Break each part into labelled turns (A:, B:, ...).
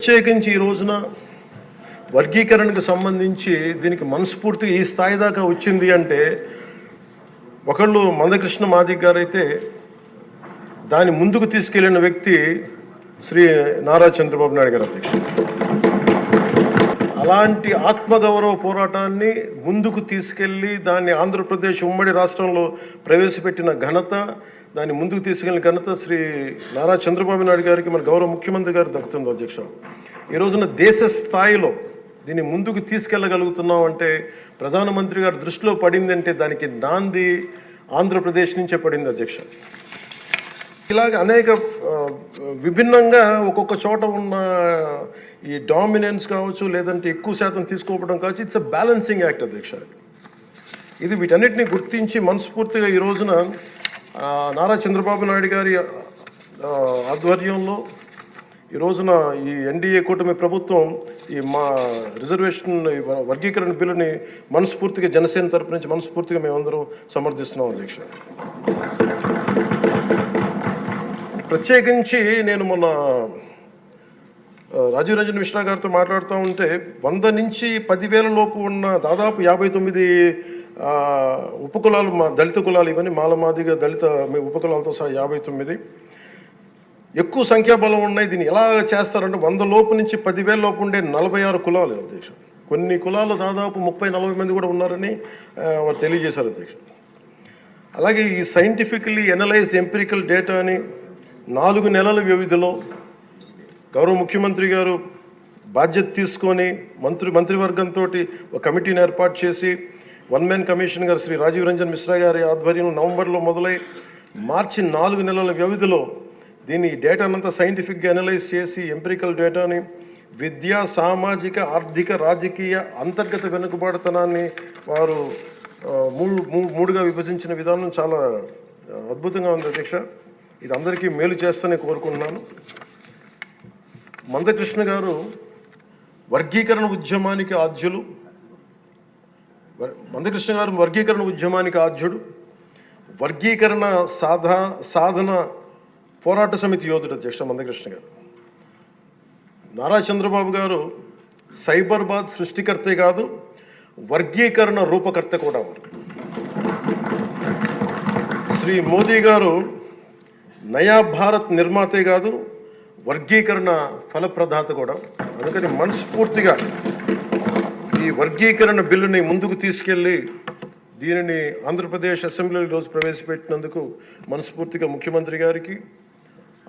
A: ప్రత్యేకించి ఈ రోజున వర్గీకరణకు సంబంధించి దీనికి మనస్ఫూర్తిగా ఈ స్థాయి దాకా వచ్చింది అంటే ఒకళ్ళు మందకృష్ణ మాదిక్ గారు అయితే దాన్ని ముందుకు తీసుకెళ్లిన వ్యక్తి శ్రీ నారా చంద్రబాబు నాయుడు గారు అధ్యక్షుడు. అలాంటి ఆత్మగౌరవ పోరాటాన్ని ముందుకు తీసుకెళ్లి దాన్ని ఆంధ్రప్రదేశ్ ఉమ్మడి రాష్ట్రంలో ప్రవేశపెట్టిన ఘనత, దాన్ని ముందుకు తీసుకెళ్లిన ఘనత శ్రీ నారా చంద్రబాబు నాయుడు గారికి మన గౌరవ ముఖ్యమంత్రి గారు దక్కుతుంది అధ్యక్ష. ఈ రోజున దేశ స్థాయిలో దీన్ని ముందుకు తీసుకెళ్లగలుగుతున్నాం అంటే ప్రధానమంత్రి గారి దృష్టిలో పడిందంటే దానికి నాంది ఆంధ్రప్రదేశ్ నుంచే పడింది అధ్యక్ష. ఇలాగ అనేక విభిన్నంగా ఒక్కొక్క చోట ఉన్న ఈ డామినెన్స్ కావచ్చు, లేదంటే ఎక్కువ శాతం తీసుకోవడం కావచ్చు, ఇట్స్ అ బ్యాలెన్సింగ్ యాక్ట్ అధ్యక్ష. ఇది వీటన్నిటిని గుర్తించి మనస్ఫూర్తిగా ఈ రోజున నారా చంద్రబాబు నాయుడు గారి ఆధ్వర్యంలో ఈ రోజున ఈ ఎన్డీఏ కూటమి ప్రభుత్వం ఈ మా రిజర్వేషన్ వర్గీకరణ బిల్లుని మనస్ఫూర్తిగా జనసేన తరపు నుంచి మనస్ఫూర్తిగా మేమందరం సమర్థిస్తున్నాం అధ్యక్ష. ప్రత్యేకించి నేను మొన్న రాజీవ్ రంజన్ మిశ్రా గారితో మాట్లాడుతూ ఉంటే 100 నుంచి 10,000 లోపు ఉన్న దాదాపు 59 ఉపకులాలు, మా దళిత కులాలు, ఇవన్నీ మాలమాదిగా దళిత ఉపకులాలతో సహా 59 ఎక్కువ సంఖ్యాబలం ఉన్నాయి. దీన్ని ఎలా చేస్తారంటే 100 లోపు నుంచి 10,000 లోపు ఉండే 46 కులాలు అధ్యక్ష. కొన్ని కులాలు దాదాపు 30-40 మంది కూడా ఉన్నారని వారు తెలియజేశారు అధ్యక్ష. అలాగే ఈ సైంటిఫికలీ ఎనలైజ్డ్ ఎంపిరికల్ డేటాని 4 నెలల వ్యవధిలో గౌరవ ముఖ్యమంత్రి గారు బాధ్యత తీసుకొని మంత్రివర్గంతో ఒక కమిటీని ఏర్పాటు చేసి వన్ మ్యాన్ కమిషన్ గారు శ్రీ రాజీవ్ రంజన్ మిశ్రా గారి ఆధ్వర్యంలో నవంబర్లో మొదలై మార్చి 4 నెలల వ్యవధిలో దీన్ని డేటానంతా సైంటిఫిక్గా అనలైజ్ చేసి ఎంపిరికల్ డేటాని విద్యా, సామాజిక, ఆర్థిక, రాజకీయ, అంతర్గత వెనుకబాటుతనాన్ని వారు మూడుగా విభజించిన విధానం చాలా అద్భుతంగా ఉంది అధ్యక్ష. ఇది అందరికీ మేలు చేస్తానని కోరుకుంటున్నాను. మందకృష్ణ గారు వర్గీకరణ ఉద్యమానికి ఆద్యులు. మందకృష్ణ గారు వర్గీకరణ ఉద్యమానికి ఆద్యుడు, వర్గీకరణ సాధన పోరాట సమితి యోధుడు అధ్యక్ష మందకృష్ణ గారు. నారా చంద్రబాబు గారు సైబరాబాద్ సృష్టికర్తే కాదు, వర్గీకరణ రూపకర్త కూడా వారు. శ్రీ మోదీ గారు నయా భారత్ నిర్మాతే కాదు, వర్గీకరణ ఫలప్రదాత కూడా. అందుకని మనస్ఫూర్తిగా ఈ వర్గీకరణ బిల్లుని ముందుకు తీసుకెళ్ళి దీనిని ఆంధ్రప్రదేశ్ అసెంబ్లీలో ఈరోజు ప్రవేశపెట్టినందుకు మనస్ఫూర్తిగా ముఖ్యమంత్రి గారికి,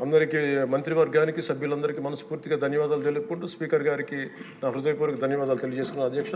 A: అందరికీ, మంత్రివర్గానికి, సభ్యులందరికీ మనస్ఫూర్తిగా ధన్యవాదాలు తెలుపుకుంటూ స్పీకర్ గారికి నా హృదయపూర్వక ధన్యవాదాలు తెలియజేస్తున్నాను అధ్యక్ష.